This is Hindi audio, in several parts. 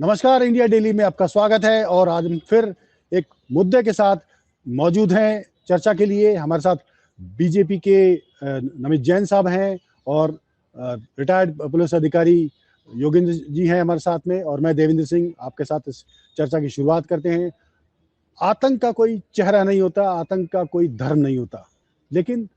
नमस्कार, इंडिया डेली में आपका स्वागत है। और आज हम फिर एक मुद्दे के साथ मौजूद हैं चर्चा के लिए। हमारे साथ बीजेपी के नमित जैन साहब हैं और रिटायर्ड पुलिस अधिकारी योगेंद्र जी हैं हमारे साथ में, और मैं देवेंद्र सिंह आपके साथ इस चर्चा की शुरुआत करते हैं। आतंक का कोई चेहरा नहीं होता, आतंक का कोई धर्म नहीं होता, लेकिन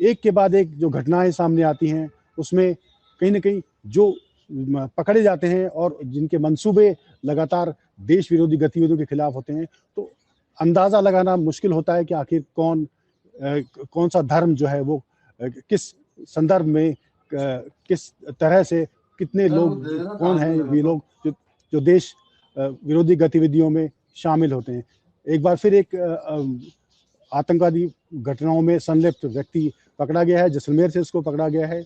एक के बाद एक जो घटनाएं सामने आती हैं उसमें कहीं ना कहीं जो पकड़े जाते हैं और जिनके मंसूबे लगातार देश विरोधी गतिविधियों के खिलाफ होते हैं, तो अंदाजा लगाना मुश्किल होता है कि आखिर कौन सा धर्म जो है वो किस संदर्भ में किस तरह से कितने लोग कौन हैं वे लोग जो देश विरोधी गतिविधियों में शामिल होते हैं। एक बार फिर एक आतंकवादी घटनाओं में संलिप्त व्यक्ति पकड़ा गया है, जैसलमेर से इसको पकड़ा गया है।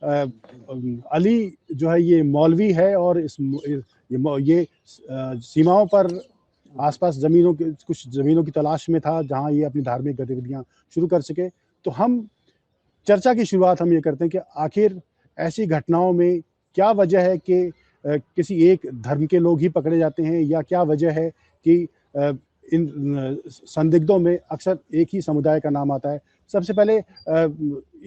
अली जो है ये मौलवी है और ये सीमाओं पर आसपास कुछ जमीनों की तलाश में था जहां ये अपनी धार्मिक गतिविधियां शुरू कर सके। तो हम चर्चा की शुरुआत हम ये करते हैं कि आखिर ऐसी घटनाओं में क्या वजह है कि किसी एक धर्म के लोग ही पकड़े जाते हैं, या क्या वजह है कि इन संदिग्धों में अक्सर एक ही समुदाय का नाम आता है। सबसे पहले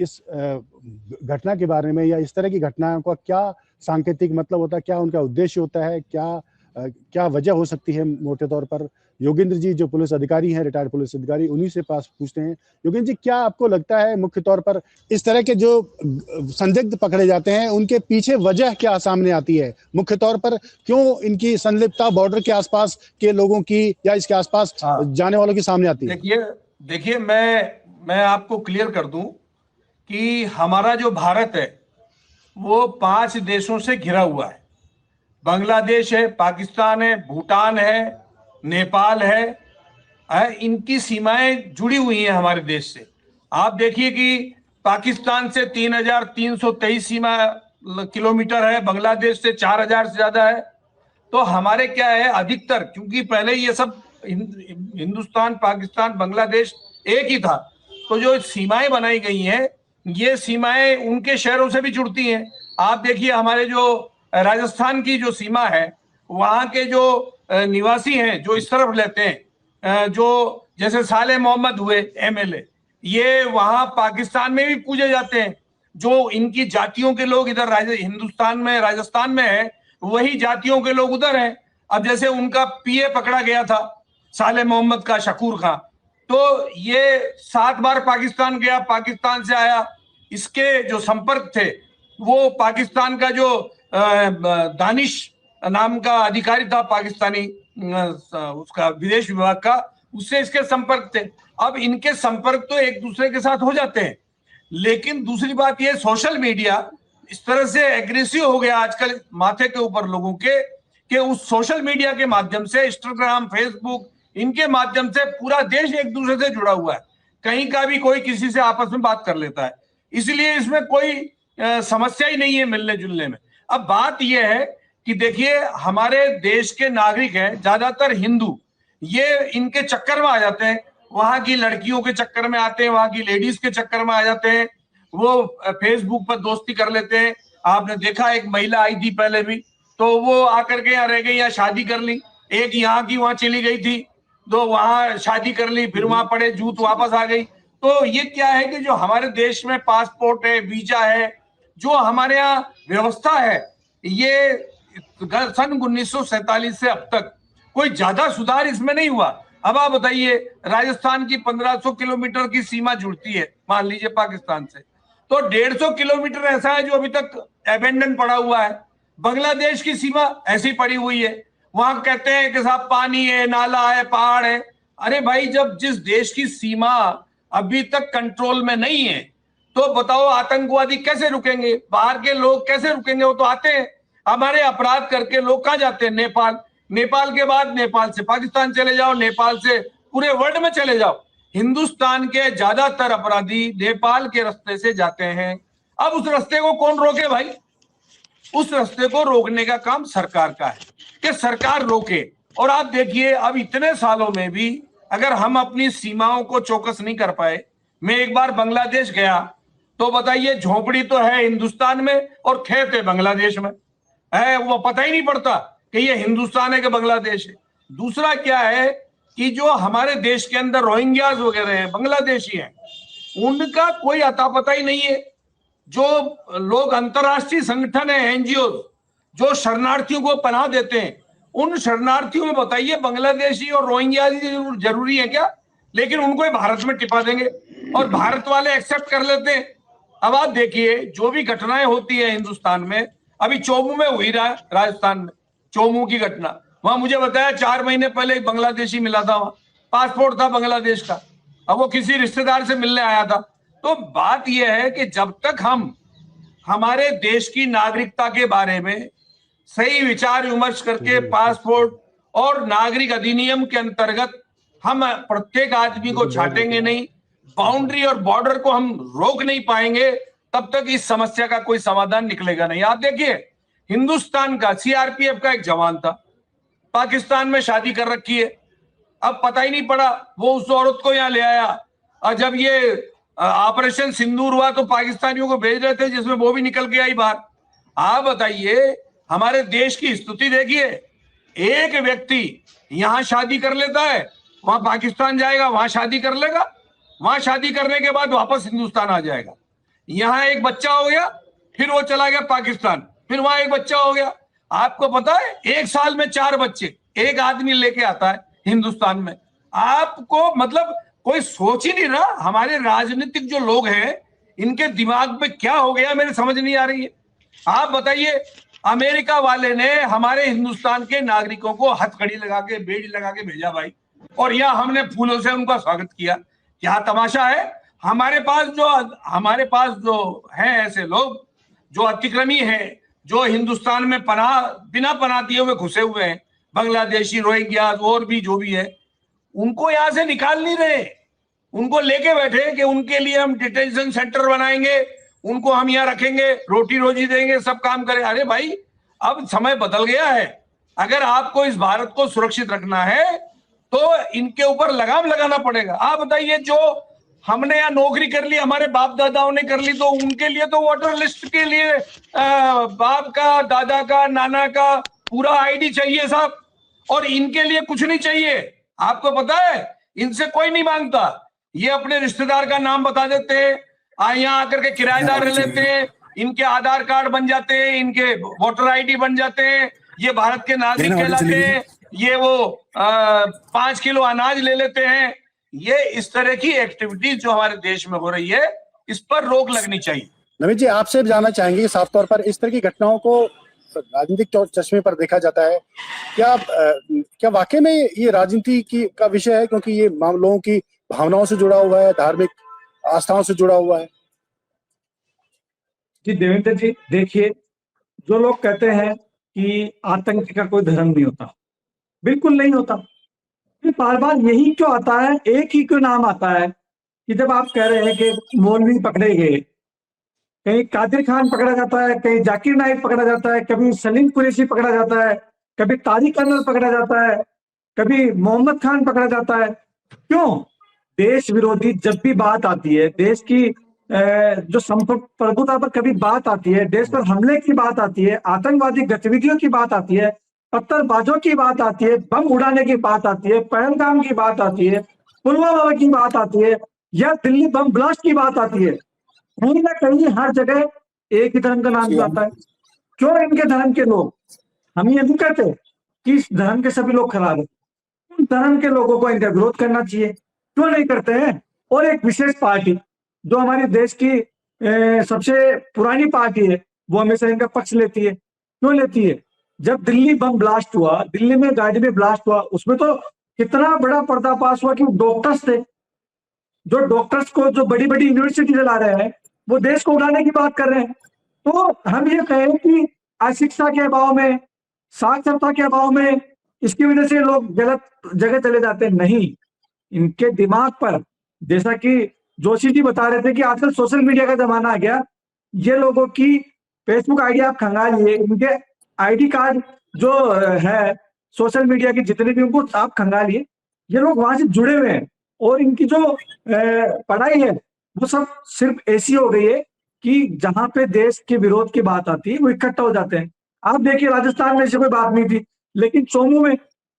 इस घटना के बारे में या इस तरह की घटनाओं का क्या सांकेतिक मतलब होता है, क्या उनका उद्देश्य होता है, क्या वजह हो सकती है मोटे तौर पर। योगेंद्र जी जो पुलिस अधिकारी हैं, रिटायर्ड पुलिस अधिकारी, उन्हीं से पास पूछते हैं। योगेंद्र जी, क्या आपको लगता है मुख्य तौर पर इस तरह के जो संदिग्ध पकड़े जाते हैं उनके पीछे वजह क्या सामने आती है? मुख्य तौर पर क्यों इनकी संलिप्तता बॉर्डर के आसपास के लोगों की या इसके आसपास जाने वालों की सामने आती है? देखिए मैं आपको क्लियर कर दूं कि हमारा जो भारत है वो 5 देशों से घिरा हुआ है। बांग्लादेश है, पाकिस्तान है, भूटान है, नेपाल है, इनकी सीमाएं जुड़ी हुई हैं हमारे देश से। आप देखिए कि पाकिस्तान से 3,323 सीमा किलोमीटर है, बांग्लादेश से 4,000 से ज्यादा है। तो हमारे क्या है, अधिकतर, क्योंकि पहले ये सब हिंदुस्तान, पाकिस्तान, बांग्लादेश एक ही था, तो जो सीमाएं बनाई गई हैं ये सीमाएं उनके शहरों से भी जुड़ती हैं। आप देखिए हमारे जो राजस्थान की जो सीमा है, वहां के जो निवासी हैं जो इस तरफ रहते हैं, जो जैसे साले मोहम्मद हुए एमएलए, ये वहां पाकिस्तान में भी पूजे जाते हैं। जो इनकी जातियों के लोग इधर हिंदुस्तान में, राजस्थान में है, वही जातियों के लोग उधर हैं। अब जैसे उनका पीए पकड़ा गया था, साले मोहम्मद का, शकूर खान, तो ये 7 बार पाकिस्तान गया, पाकिस्तान से आया। इसके जो संपर्क थे वो पाकिस्तान का जो दानिश नाम का अधिकारी था, पाकिस्तानी उसका विदेश विभाग का, उससे इसके संपर्क थे। अब इनके संपर्क तो एक दूसरे के साथ हो जाते हैं, लेकिन दूसरी बात ये, सोशल मीडिया इस तरह से एग्रेसिव हो गया आजकल माथे के ऊपर लोगों के, कि उस सोशल मीडिया के माध्यम से, इंस्टाग्राम, फेसबुक, इनके माध्यम से पूरा देश एक दूसरे से जुड़ा हुआ है। कहीं का भी कोई किसी से आपस में बात कर लेता है, इसलिए इसमें कोई समस्या ही नहीं है मिलने जुलने में। अब बात यह है कि देखिए हमारे देश के नागरिक हैं ज्यादातर हिंदू, ये इनके चक्कर में आ जाते हैं, वहां की लड़कियों के चक्कर में आते हैं, वहां की लेडीज के चक्कर में आ जाते हैं, वो फेसबुक पर दोस्ती कर लेते हैं। आपने देखा एक महिला आई थी पहले भी, तो वो आकर के यहाँ रह गई, यहाँ शादी कर ली। एक यहाँ की वहां चली गई थी, तो वहां शादी कर ली, फिर वहां पड़े जूत वापस आ गई। तो ये क्या है कि जो हमारे देश में पासपोर्ट है, वीजा है, जो हमारे यहाँ व्यवस्था है, ये सन 1947 से अब तक कोई ज्यादा सुधार इसमें नहीं हुआ। अब आप बताइए, राजस्थान की 1500 किलोमीटर की सीमा जुड़ती है मान लीजिए पाकिस्तान से, तो 150 किलोमीटर ऐसा है जो अभी तक एबेंडन पड़ा हुआ है। बांग्लादेश की सीमा ऐसी पड़ी हुई है, वहां कहते हैं कि साहब पानी है, नाला है, पहाड़ है। अरे भाई, जब जिस देश की सीमा अभी तक कंट्रोल में नहीं है, तो बताओ आतंकवादी कैसे रुकेंगे? बाहर के लोग कैसे रुकेंगे? वो तो आते हैं, हमारे अपराध करके लोग कहां जाते हैं? नेपाल। नेपाल के बाद नेपाल से पाकिस्तान चले जाओ, नेपाल से पूरे वर्ल्ड में चले जाओ। हिंदुस्तान के ज्यादातर अपराधी नेपाल के रास्ते से जाते हैं। अब उस रास्ते को कौन रोके भाई? उस रास्ते को रोकने का काम सरकार का है कि सरकार रोके। और आप देखिए, अब इतने सालों में भी अगर हम अपनी सीमाओं को चौकस नहीं कर पाए। मैं एक बार बांग्लादेश गया, तो बताइए, झोपड़ी तो है हिंदुस्तान में और खेत है बांग्लादेश में, है वो पता ही नहीं पड़ता कि ये हिंदुस्तान है कि बांग्लादेश है। दूसरा क्या है कि जो हमारे देश के अंदर रोहिंग्याज वगैरह हैं, बांग्लादेशी हैं, उनका कोई अता पता ही नहीं है। जो लोग अंतर्राष्ट्रीय संगठन है, एनजीओ, जो शरणार्थियों को पनाह देते हैं, उन शरणार्थियों में बताइए बांग्लादेशी और रोहिंग्या जरूरी है क्या? लेकिन उनको ही भारत में टिपा देंगे और भारत वाले एक्सेप्ट कर लेते हैं। अब आप देखिए जो भी घटनाएं होती है हिंदुस्तान में, अभी चोमू में हुई रहा, राजस्थान में चोमू की घटना, वहां मुझे बताया 4 महीने पहले एक बांग्लादेशी मिला था, वहां पासपोर्ट था बांग्लादेश का, अब वो किसी रिश्तेदार से मिलने आया था। तो बात यह है कि जब तक हम हमारे देश की नागरिकता के बारे में सही विचार विमर्श करके पासपोर्ट और नागरिक अधिनियम के अंतर्गत हम प्रत्येक आदमी को छाटेंगे नहीं, बाउंड्री और बॉर्डर को हम रोक नहीं पाएंगे, तब तक इस समस्या का कोई समाधान निकलेगा नहीं। आप देखिए हिंदुस्तान का सीआरपीएफ का एक जवान था, पाकिस्तान में शादी कर रखी है, अब पता ही नहीं पड़ा, वो उस औरत को यहां ले आया, और जब ये ऑपरेशन सिंदूर हुआ तो पाकिस्तानियों को भेज रहे थे जिसमें वो भी निकल के आई बाहर। आप बताइए हमारे देश की स्थिति देखिए, एक व्यक्ति यहां शादी कर लेता है, वहां पाकिस्तान जाएगा, वहां शादी कर लेगा, वहां शादी करने के बाद वापस हिंदुस्तान आ जाएगा, यहां एक बच्चा हो गया, फिर वो चला गया पाकिस्तान, फिर वहां एक बच्चा हो गया। आपको पता है 1 साल में 4 बच्चे एक आदमी लेके आता है हिंदुस्तान में। आपको मतलब कोई सोच ही नहीं रहा। हमारे राजनीतिक जो लोग हैं इनके दिमाग में क्या हो गया मेरे समझ नहीं आ रही है। आप बताइए अमेरिका वाले ने हमारे हिंदुस्तान के नागरिकों को हथकड़ी लगा के बेड़ी लगा के भेजा भाई, और यह हमने फूलों से उनका स्वागत किया। क्या तमाशा है। हमारे पास जो हैं ऐसे लोग जो अतिक्रमी हैं, जो हिंदुस्तान में बिना पनाह दिए हुए घुसे हुए हैं, बांग्लादेशी, रोहिंग्या और भी जो भी है, उनको यहां से निकाल नहीं रहे, उनको लेके बैठे कि उनके लिए हम डिटेंशन सेंटर बनाएंगे, उनको हम यहाँ रखेंगे, रोटी रोजी देंगे, सब काम करें। अरे भाई अब समय बदल गया है, अगर आपको इस भारत को सुरक्षित रखना है तो इनके ऊपर लगाम लगाना पड़ेगा। आप बताइए जो हमने यहाँ नौकरी कर ली, हमारे बाप दादाओं ने कर ली, तो उनके लिए तो वोटर लिस्ट के लिए बाप का, दादा का, नाना का पूरा आईडी चाहिए साहब, और इनके लिए कुछ नहीं चाहिए। आपको पता है इनसे कोई नहीं मांगता, ये अपने रिश्तेदार का नाम बता देते हैं, यहाँ आकर के किराएदार रह लेते हैं, इनके आधार कार्ड बन जाते हैं, इनके वोटर आईडी बन जाते हैं, ये भारत के नागरिक कहलाते हैं, ये वो 5 किलो अनाज ले लेते हैं। ये इस तरह की एक्टिविटीज जो हमारे देश में हो रही है, इस पर रोक लगनी चाहिए। नमित जी, आपसे जानना चाहेंगे कि साफ तौर पर इस तरह की घटनाओं को राजनीतिक चश्मे पर देखा जाता है, क्या वाकई में ये राजनीति का विषय है, क्योंकि ये लोगों की भावनाओं से जुड़ा हुआ है, धार्मिक आस्थाओं से जुड़ा हुआ है? जी देवेंद्र जी, देखिए जो लोग कहते हैं कि आतंक का कोई धर्म नहीं होता, बिल्कुल नहीं होता। बार बार यही क्यों आता है, एक ही क्यों नाम आता है कि जब आप कह रहे हैं कि मौलवी पकड़े गए, कहीं कादिर खान पकड़ा जाता है, कहीं जाकिर नाइक पकड़ा जाता है, कभी सलीम कुरैशी पकड़ा जाता है, कभी तारिक अनवर पकड़ा जाता है, कभी मोहम्मद खान पकड़ा जाता है। क्यों? देश विरोधी जब भी बात आती है, देश की जो प्रभुता पर कभी बात आती है, देश पर हमले की बात आती है, आतंकवादी गतिविधियों की बात आती है, पत्थरबाजों की बात आती है, बम उड़ाने की बात आती है, पहलगाम की बात आती है, पुलवामा की बात आती है, या दिल्ली बम ब्लास्ट की बात आती है, कहीं ना कहीं हर जगह एक ही धर्म का नाम आता है। क्यों इनके धर्म के लोग, हम ये नहीं कहते कि इस धर्म के सभी लोग खराब है, उन धर्म के लोगों को इनका विरोध करना चाहिए, क्यों नहीं करते हैं? और एक विशेष पार्टी जो हमारे देश की सबसे पुरानी पार्टी है, वो हमेशा इनका पक्ष लेती है। क्यों लेती है? जब दिल्ली बम ब्लास्ट हुआ, दिल्ली में गाड़ी में ब्लास्ट हुआ, उसमें तो कितना बड़ा पर्दाफाश हुआ कि डॉक्टर्स थे, जो डॉक्टर्स को जो बड़ी बड़ी यूनिवर्सिटी चला रहे हैं, वो देश को उड़ाने की बात कर रहे हैं। तो हम ये कहें कि अशिक्षा के अभाव में, साक्षरता के अभाव में, इसकी वजह से लोग गलत जगह चले जाते हैं। नहीं, इनके दिमाग पर, जैसा कि जोशी जी बता रहे थे कि आजकल सोशल मीडिया का जमाना आ गया, ये लोगों की फेसबुक आईडी आप खंगालिए, इनके आईडी कार्ड जो है सोशल मीडिया के जितने भी, उनको आप खंगालिए, ये लोग वहां से जुड़े हुए हैं, और इनकी जो पढ़ाई है वो सब सिर्फ ऐसी हो गई है कि जहां पे देश के विरोध की बात आती है वो इकट्ठा हो जाते हैं। आप देखिए राजस्थान में ऐसी कोई बात नहीं थी, लेकिन सोमू में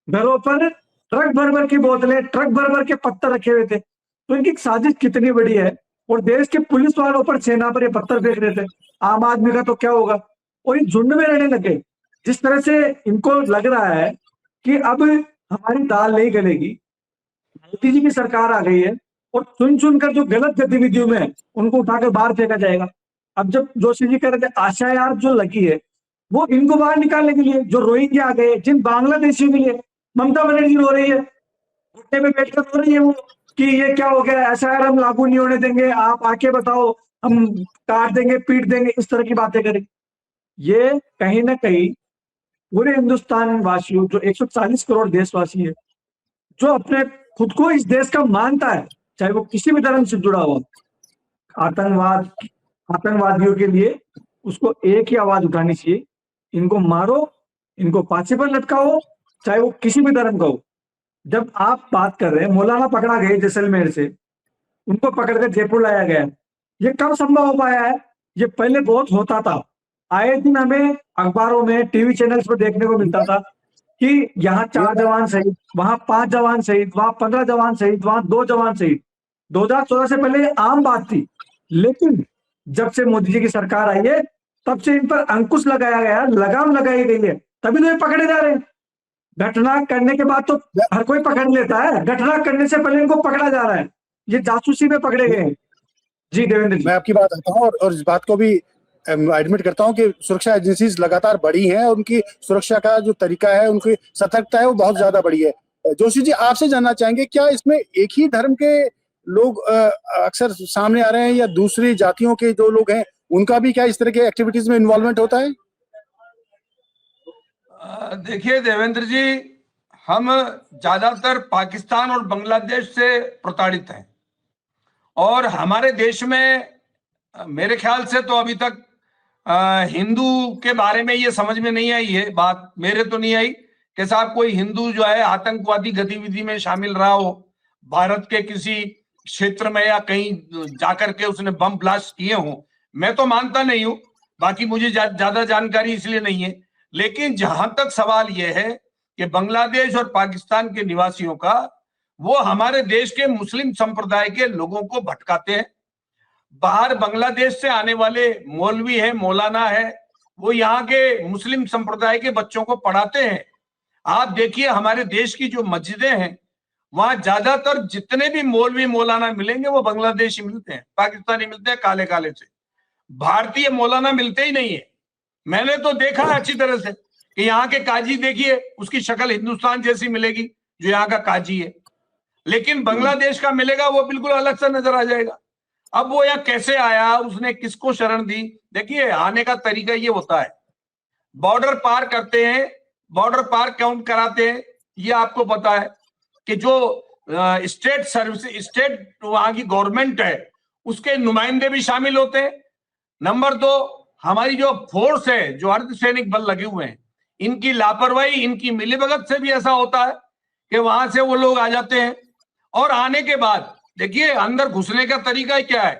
घरों पर ट्रक भर भर की बोतलें, ट्रक भर भर के पत्थर रखे हुए थे। तो इनकी साजिश कितनी बड़ी है। और देश के पुलिस वालों पर, सेना पर ये पत्थर फेंक रहे थे। आम आदमी का तो क्या होगा। और ये झुंड में रहने लगे। जिस तरह से इनको लग रहा है कि अब हमारी दाल नहीं गलेगी, मोदी जी की सरकार आ गई है और चुन चुन कर जो गलत गतिविधियों में है, उनको उठाकर बाहर फेंका जाएगा। अब जब जोशी जी कह रहे थे आशा यार जो लगी है, वो इनको बाहर निकालने के लिए, जो रोहिंग्या आ गए, जिन बांग्लादेशियों के लिए ममता बनर्जी रो रही है, घुटने में बैठकर रो रही है वो, कि ये क्या हो गया, ऐसा यार हम लागू नहीं होने देंगे, आप आके बताओ, हम काट देंगे, पीट देंगे, इस तरह की बातें करें। ये कहीं ना कहीं पूरे हिंदुस्तान वासियों, जो 140 करोड़ देशवासी है, जो अपने खुद को इस देश का मानता है, चाहे वो किसी भी धर्म से जुड़ा हो, आतंकवादियों के लिए उसको एक ही आवाज उठानी चाहिए, इनको मारो, इनको फांसी पर लटकाओ, चाहे वो किसी भी धर्म का हो। जब आप बात कर रहे हैं, मौलाना पकड़ा गए जैसलमेर से, उनको पकड़कर जयपुर लाया गया, ये कब संभव हो पाया है। ये पहले बहुत होता था। आए दिन हमें अखबारों में, टीवी चैनल्स पर देखने को मिलता था कि यहाँ 4 जवान शहीद, वहां 5 जवान शहीद, वहां 15 जवान शहीद, वहां 2 जवान शहीद। 2014 से पहले आम बात थी, लेकिन जब से मोदी जी की सरकार आई है, तब से इन पर अंकुश लगाया गया, लगाम लगाई गई है, तभी तो ये पकड़े जा रहे हैं। घटना करने के बाद तो हर कोई पकड़ लेता है, घटना करने से पहले इनको पकड़ा जा रहा है। ये जासूसी में पकड़े गए हैं। जी देवेंद्र जी, मैं आपकी बात आता हूँ और इस बात को भी एडमिट करता हूँ कि सुरक्षा एजेंसीज लगातार बढ़ी हैं और उनकी सुरक्षा का जो तरीका है, उनकी सतर्कता है, वो बहुत ज्यादा बढ़ी है। जोशी जी, आपसे जानना चाहेंगे, क्या इसमें एक ही धर्म के लोग अक्सर सामने आ रहे हैं या दूसरी जातियों के जो लोग हैं उनका भी क्या इस तरह के एक्टिविटीज में इन्वॉल्वमेंट होता है? देखिए देवेंद्र जी, हम ज्यादातर पाकिस्तान और बांग्लादेश से प्रताड़ित हैं और हमारे देश में मेरे ख्याल से तो अभी तक हिंदू के बारे में ये समझ में नहीं आई है बात, मेरे तो नहीं आई कि साहब कोई हिंदू जो है आतंकवादी गतिविधि में शामिल रहा हो, भारत के किसी क्षेत्र में या कहीं जाकर के उसने बम ब्लास्ट किए हों। मैं तो मानता नहीं हूं, बाकी मुझे ज्यादा जानकारी इसलिए नहीं है। लेकिन जहां तक सवाल यह है कि बांग्लादेश और पाकिस्तान के निवासियों का, वो हमारे देश के मुस्लिम संप्रदाय के लोगों को भटकाते हैं। बाहर बांग्लादेश से आने वाले मौलवी है, मौलाना है, वो यहाँ के मुस्लिम संप्रदाय के बच्चों को पढ़ाते हैं। आप देखिए हमारे देश की जो मस्जिदें हैं, वहां ज्यादातर जितने भी मौलवी मौलाना मिलेंगे वो बांग्लादेशी मिलते हैं, पाकिस्तानी मिलते हैं, काले काले से। भारतीय मौलाना मिलते ही नहीं है। मैंने तो देखा अच्छी तरह से कि यहाँ के काजी देखिए, उसकी शक्ल हिंदुस्तान जैसी मिलेगी जो यहाँ का काजी है, लेकिन बांग्लादेश का मिलेगा वो बिल्कुल अलग सा नजर आ जाएगा। अब वो यहाँ कैसे आया, उसने किसको शरण दी? देखिए आने का तरीका ये होता है, बॉर्डर पार करते हैं, बॉर्डर पार काउंट कराते हैं। ये आपको पता है कि जो स्टेट सर्विस, स्टेट वहां की गवर्नमेंट है, उसके नुमाइंदे भी शामिल होते हैं। नंबर 2, हमारी जो फोर्स है, जो अर्धसैनिक बल लगे हुए हैं, इनकी लापरवाही, इनकी मिलीभगत से भी ऐसा होता है कि वहां से वो लोग आ जाते हैं। और आने के बाद देखिए अंदर घुसने का तरीका क्या है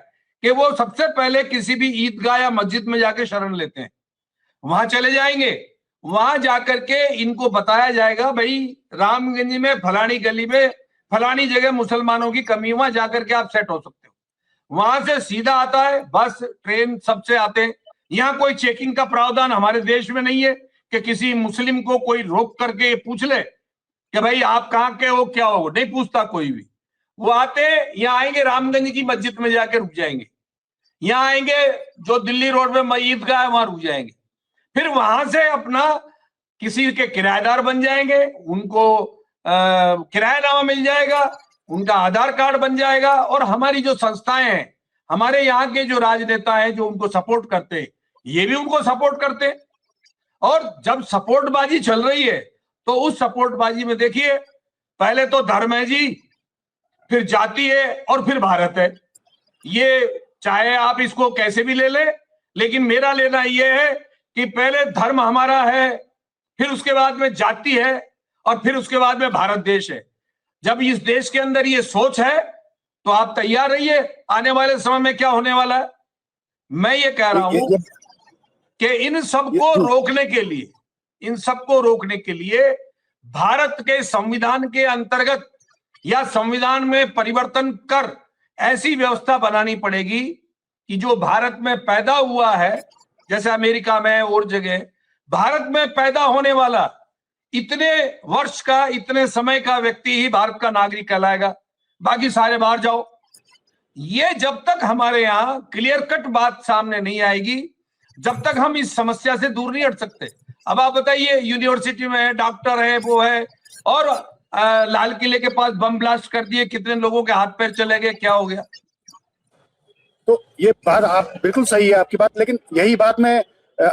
कि वो सबसे पहले किसी भी ईदगाह या मस्जिद में जाके शरण लेते हैं। वहां चले जाएंगे, वहां जाकर के इनको बताया जाएगा भाई रामगंज में फलानी गली में फलानी जगह मुसलमानों की कमी, वहां जाकर के आप सेट हो सकते हो। वहां से सीधा आता है बस, ट्रेन, सबसे आते हैं। यहाँ कोई चेकिंग का प्रावधान हमारे देश में नहीं है कि किसी मुस्लिम को कोई रोक करके पूछ ले कि भाई आप कहाँ के हो, क्या हो, नहीं पूछता कोई भी। वो आते यहाँ आएंगे, रामगंज की मस्जिद में जाके रुक जाएंगे, यहाँ आएंगे जो दिल्ली रोड में ईदगाह है वहां रुक जाएंगे, फिर वहां से अपना किसी के किराएदार बन जाएंगे, उनको किरायानामा मिल जाएगा, उनका आधार कार्ड बन जाएगा, और हमारी जो संस्थाएं हैं, हमारे यहाँ के जो राजनेता हैं जो उनको सपोर्ट करते हैं, ये भी उनको सपोर्ट करते हैं। और जब सपोर्टबाजी चल रही है तो उस सपोर्टबाजी में देखिए पहले तो धर्म है जी, फिर जाति है और फिर भारत है। ये चाहे आप इसको कैसे भी ले ले, लेकिन मेरा लेना यह है कि पहले धर्म हमारा है, फिर उसके बाद में जाति है, और फिर उसके बाद में भारत देश है। जब इस देश के अंदर ये सोच है तो आप तैयार रहिए, आने वाले समय में क्या होने वाला है। मैं ये कह रहा हूं कि इन सबको रोकने के लिए इन सबको रोकने के लिए भारत के संविधान के अंतर्गत या संविधान में परिवर्तन कर ऐसी व्यवस्था बनानी पड़ेगी कि जो भारत में पैदा हुआ है, जैसे अमेरिका में और जगह, भारत में पैदा होने वाला इतने वर्ष का, इतने समय का व्यक्ति ही भारत का नागरिक कहलाएगा, बाकी सारे बाहर जाओ। ये जब तक हमारे यहाँ क्लियर कट बात सामने नहीं आएगी, जब तक हम इस समस्या से दूर नहीं हट सकते। अब आप बताइए, यूनिवर्सिटी में है, डॉक्टर है, वो है, और लाल किले के पास बम ब्लास्ट कर दिए, कितने लोगों के हाथ पैर चले गए, क्या हो गया? तो ये बात आप बिल्कुल सही है आपकी बात, लेकिन यही बात मैं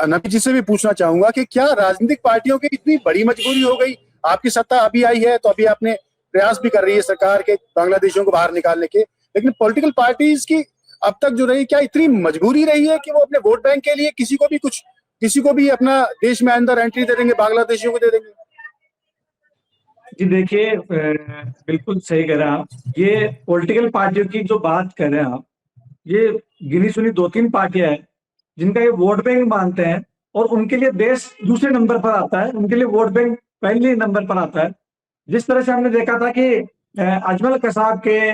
नबी जी से भी पूछना चाहूंगा कि क्या राजनीतिक पार्टियों की इतनी बड़ी मजबूरी हो गई? आपकी सत्ता अभी आई है तो अभी आपने प्रयास भी कर रही है सरकार के बांग्लादेशियों को बाहर निकालने के, लेकिन पॉलिटिकल पार्टीज की अब तक जो रही, क्या इतनी मजबूरी रही है कि वो अपने वोट बैंक के लिए किसी को भी अपना देश में अंदर एंट्री दे देंगे, बांग्लादेशियों को दे देंगे? जी देखिए, बिल्कुल सही कह रहे हैं आप। ये पॉलिटिकल पार्टियों की जो बात कर रहे हैं आप, ये गिनी सुनी 2-3 पार्टियां हैं जिनका ये वोट बैंक मानते हैं, और उनके लिए देश दूसरे नंबर पर आता है, उनके लिए वोट बैंक पहले नंबर पर आता है। जिस तरह से हमने देखा था कि अजमल कसाब के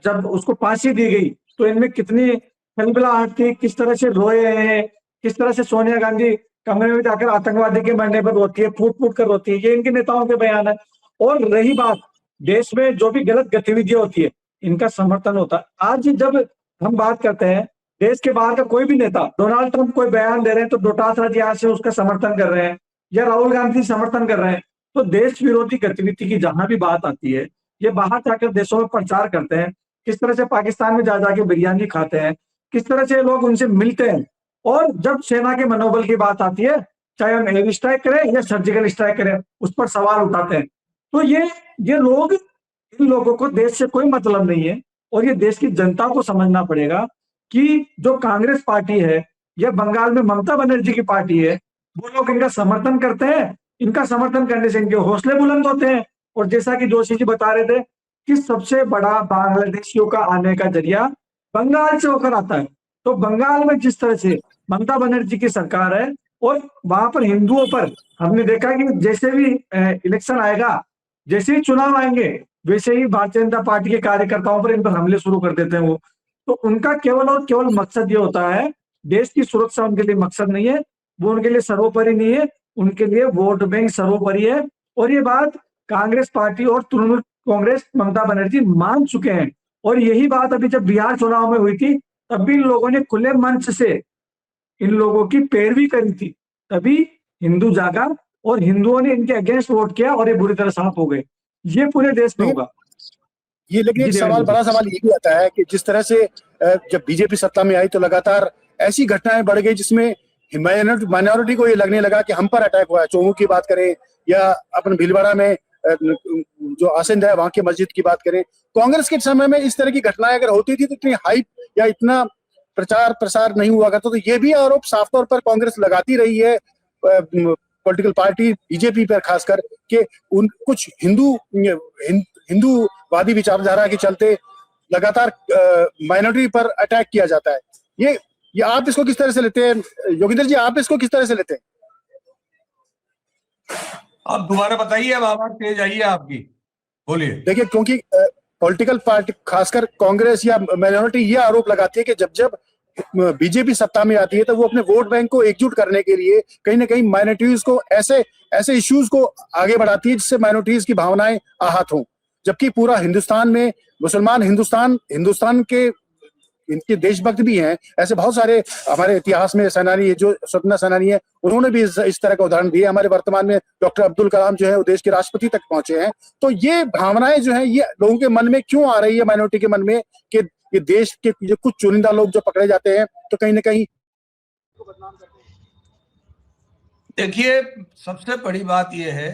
जब उसको फांसी दी गई तो इनमें कितनी खलबलाहट थी, किस तरह से रोए हैं, किस तरह से सोनिया गांधी कमरे में जाकर आतंकवादी के मरने पर रोती है, फूट फूट कर रोती है, ये इनके नेताओं के बयान है। और रही बात देश में जो भी गलत गतिविधियां होती है, इनका समर्थन होता है। आज जब हम बात करते हैं, देश के बाहर का कोई भी नेता, डोनाल्ड ट्रंप कोई बयान दे रहे हैं तो डोटासरा जी यहाँ से उसका समर्थन कर रहे हैं, या राहुल गांधी समर्थन कर रहे हैं। तो देश विरोधी गतिविधि की जहां भी बात आती है, ये बाहर जाकर देशों में प्रचार करते हैं। किस तरह से पाकिस्तान में जा जाके बिरयानी खाते हैं, किस तरह से लोग उनसे मिलते हैं, और जब सेना के मनोबल की बात आती है, चाहे हम एयर स्ट्राइक करें या सर्जिकल स्ट्राइक करें, उस पर सवाल उठाते हैं। तो ये लोग, इन लोगों को देश से कोई मतलब नहीं है, और ये देश की जनता को समझना पड़ेगा कि जो कांग्रेस पार्टी है या बंगाल में ममता बनर्जी की पार्टी है, वो लोग इनका समर्थन करते हैं। इनका समर्थन करने से इनके हौसले बुलंद होते हैं। और जैसा कि जोशी जी बता रहे थे कि सबसे बड़ा बांग्लादेशियों का आने का जरिया बंगाल से होकर आता है। तो बंगाल में जिस तरह से ममता बनर्जी की सरकार है, और वहां पर हिंदुओं पर हमने देखा कि जैसे भी इलेक्शन आएगा, जैसे ही चुनाव आएंगे, वैसे ही भारतीय जनता पार्टी के कार्यकर्ताओं पर इन पर हमले शुरू कर देते हैं वो। तो उनका केवल और केवल मकसद ये होता है, देश की सुरक्षा उनके लिए मकसद नहीं है, वो उनके लिए सर्वोपरि नहीं है, उनके लिए वोट बैंक सर्वोपरि है। और ये बात कांग्रेस पार्टी और तृणमूल कांग्रेस ममता बनर्जी मान चुके हैं। और यही बात अभी जब बिहार चुनाव में हुई थी, तब भी इन लोगों ने खुले मंच से इन लोगों की पैरवी करी थी, तभी हिंदू जागा और हिंदुओं ने इनके अगेंस्ट वोट किया, और ये बुरी तरह साफ हो गए। ये पूरे देश में होगा। ये लेकिन एक सवाल, बड़ा सवाल ये भी आता है कि जिस तरह से जब बीजेपी सत्ता में आई तो लगातार ऐसी घटनाएं बढ़ गई जिसमें माइनॉरिटी को ये लगने लगा कि हम पर अटैक हुआ है। चोमू की बात करें या अपन भीलवाड़ा में जो आसिंद है वहां की मस्जिद की बात करें, कांग्रेस के समय में इस तरह की घटनाएं अगर होती थी तो इतनी हाइप या इतना प्रचार प्रसार नहीं हुआ करता। तो ये भी आरोप साफ तौर पर कांग्रेस लगाती रही है पॉलिटिकल पार्टी बीजेपी पर, खासकर कि उन कुछ हिंदूवादी विचारधारा के चलते लगातार माइनॉरिटी पर अटैक किया जाता है। ये आप इसको किस तरह से लेते हैं योगेंद्र जी? आप इसको किस तरह से लेते हैं? आप दोबारा बताइए, अब आवाज तेज आई है आपकी, बोलिए। देखिए, क्योंकि पॉलिटिकल पार्टी खासकर कांग्रेस या माइनॉरिटी ये आरोप लगाती है कि जब बीजेपी सत्ता में आती है तो वो अपने वोट बैंक को एकजुट करने के लिए कहीं ना कहीं माइनॉरिटीज को ऐसे इश्यूज को आगे बढ़ाती है जिससे माइनॉरिटीज की भावनाएं आहत हों। जबकि पूरा हिंदुस्तान में मुसलमान हिंदुस्तान के इनके देशभक्त भी हैं। ऐसे बहुत सारे हमारे इतिहास में सेनानी, जो स्वतंत्रता सेनानी है, उन्होंने भी इस तरह का उदाहरण दिए। हमारे वर्तमान में डॉक्टर अब्दुल कलाम जो है वो देश के राष्ट्रपति तक पहुंचे हैं। तो ये भावनाएं जो है ये लोगों के मन में क्यों आ रही है, माइनॉरिटी के मन में, कि ये देश के जो कुछ चुनिंदा लोग जो पकड़े जाते हैं तो कहीं ना कहीं बदनाम करते हैं। देखिए, सबसे बड़ी बात यह है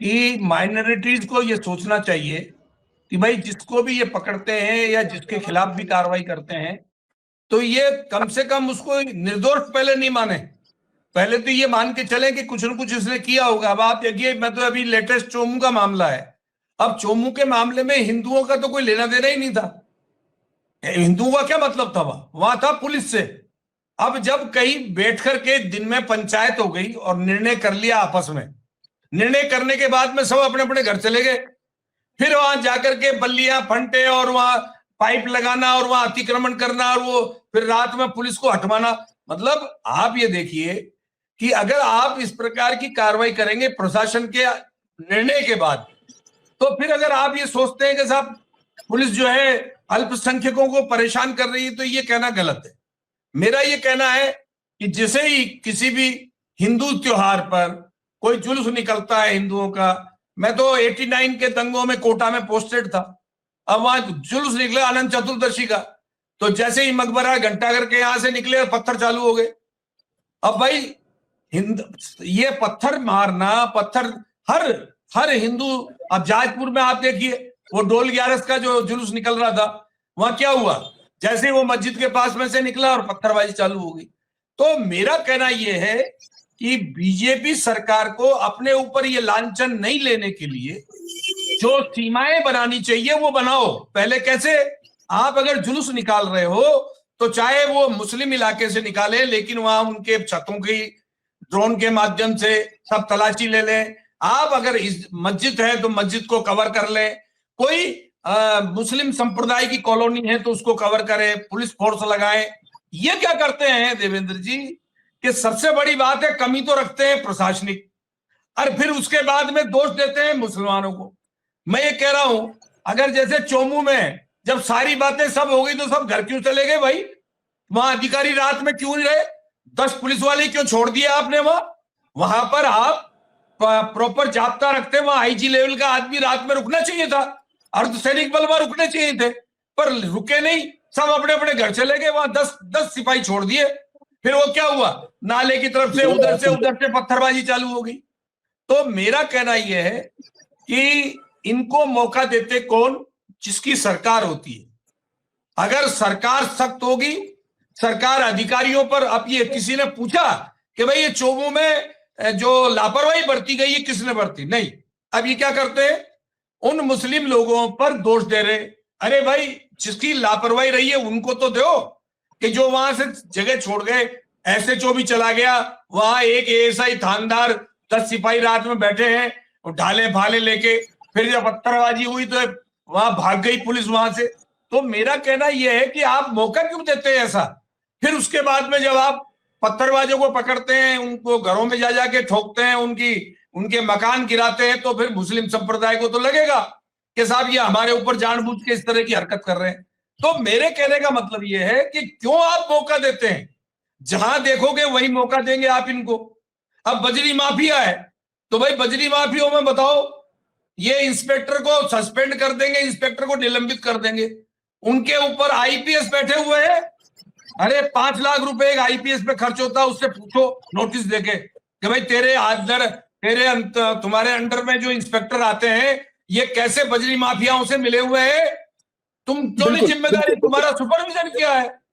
कि माइनॉरिटीज को ये सोचना चाहिए कि भाई जिसको भी ये पकड़ते हैं या जिसके खिलाफ भी कार्रवाई करते हैं तो ये कम से कम उसको निर्दोष पहले नहीं माने, पहले तो ये मान के चले कि कुछ न कुछ इसने किया होगा। अब आप देखिए, मैं तो अभी लेटेस्ट चोमू का मामला है, अब चोमू के मामले में हिंदुओं का तो कोई लेना देना ही नहीं था। हिंदुओं का क्या मतलब था? वहां था पुलिस से। अब जब कहीं बैठ करके दिन में पंचायत हो गई और निर्णय कर लिया आपस में, निर्णय करने के बाद में सब अपने अपने घर चले गए, फिर वहां जाकर के बल्लियां फंटे और वहां पाइप लगाना और वहां अतिक्रमण करना और वो फिर रात में पुलिस को हटवाना। मतलब आप ये देखिए कि अगर आप इस प्रकार की कार्रवाई करेंगे प्रशासन के निर्णय के बाद, तो फिर अगर आप ये सोचते हैं कि साहब पुलिस जो है अल्पसंख्यकों को परेशान कर रही है, तो ये कहना गलत है। मेरा ये कहना है कि जैसे ही किसी भी हिंदू त्योहार पर कोई जुलूस निकलता है हिंदुओं का, मैं तो 89 के दंगों में कोटा में पोस्टेड था, अब वहां जुलूस निकला अनंत चतुर्दशी का, तो जैसे ही मकबरा घंटाघर के यहां से निकले और पत्थर चालू हो गए। अब भाई ये पत्थर मारना, पत्थर हर हिंदू, अब जाजपुर में आप देखिए वो डोल 11 का जो जुलूस निकल रहा था, वहां क्या हुआ, जैसे ही वो मस्जिद के पास में से निकला और पत्थरबाजी चालू हो गई। तो मेरा कहना यह है कि बीजेपी सरकार को अपने ऊपर ये लांछन नहीं लेने के लिए जो सीमाएं बनानी चाहिए वो बनाओ। पहले कैसे, आप अगर जुलूस निकाल रहे हो तो चाहे वो मुस्लिम इलाके से निकाले, लेकिन वहां उनके छतों की ड्रोन के माध्यम से सब तलाशी ले लें। आप अगर इस मस्जिद है तो मस्जिद को कवर कर लें, कोई मुस्लिम संप्रदाय की कॉलोनी है तो उसको कवर करें, पुलिस फोर्स लगाएं। ये क्या करते हैं देवेंद्र जी कि सबसे बड़ी बात है कमी तो रखते हैं प्रशासनिक, और फिर उसके बाद में दोष देते हैं मुसलमानों को। मैं ये कह रहा हूं, अगर जैसे चोमू में जब सारी बातें सब हो गई तो सब घर क्यों चले गए भाई? वहां अधिकारी रात में क्यों नहीं रहे? 10 पुलिस वाले क्यों छोड़ दिए आपने? वहां पर आप प्रॉपर जाब्ता रखते, वहां आईजी लेवल का आदमी रात में रुकना चाहिए था, अर्धसैनिक बल वहां रुकने चाहिए थे, पर रुके नहीं, सब अपने अपने घर चले गए। वहां 10 सिपाही छोड़ दिए, फिर वो क्या हुआ, नाले की तरफ से उधर से पत्थरबाजी चालू हो गई। तो मेरा कहना यह है कि इनको मौका देते कौन? जिसकी सरकार होती है। अगर सरकार सख्त होगी, सरकार अधिकारियों पर, अब ये किसी ने पूछा कि भाई ये चोमू में जो लापरवाही बरती गई है किसने बरती? नहीं, अब ये क्या करते हैं, उन मुस्लिम लोगों पर दोष दे रहे। अरे भाई जिसकी लापरवाही रही है उनको तो दो, कि जो वहां से जगह छोड़ गए, SHO भी चला गया, वहां एक ASI थानेदार 10 सिपाही रात में बैठे हैं और ढाले भाले लेके, फिर जब पत्थरबाजी हुई तो वहां भाग गई पुलिस वहां से। तो मेरा कहना यह है कि आप मौका क्यों देते हैं ऐसा? फिर उसके बाद में जब आप पत्थरबाजों को पकड़ते हैं, उनको घरों में जा जाके ठोकते हैं, उनके मकान गिराते हैं, तो फिर मुस्लिम संप्रदाय को तो लगेगा कि साहब ये हमारे ऊपर जानबूझ के इस तरह की हरकत कर रहे हैं। तो मेरे कहने का मतलब ये है कि क्यों आप मौका देते हैं? जहां देखोगे वही मौका देंगे आप इनको। अब बजरी माफिया है तो भाई बजरी माफियों में बताओ, ये इंस्पेक्टर को सस्पेंड कर देंगे, इंस्पेक्टर को निलंबित कर देंगे, उनके ऊपर IPS बैठे हुए हैं। अरे 5 लाख रुपए एक IPS पे खर्च होता है, उससे पूछो नोटिस देके कि भाई तुम्हारे अंडर में जो इंस्पेक्टर आते हैं ये कैसे बजरी माफियाओं से मिले हुए हैं, तुम क्यों नहीं जिम्मेदारी, तुम्हारा सुपरविजन क्या है?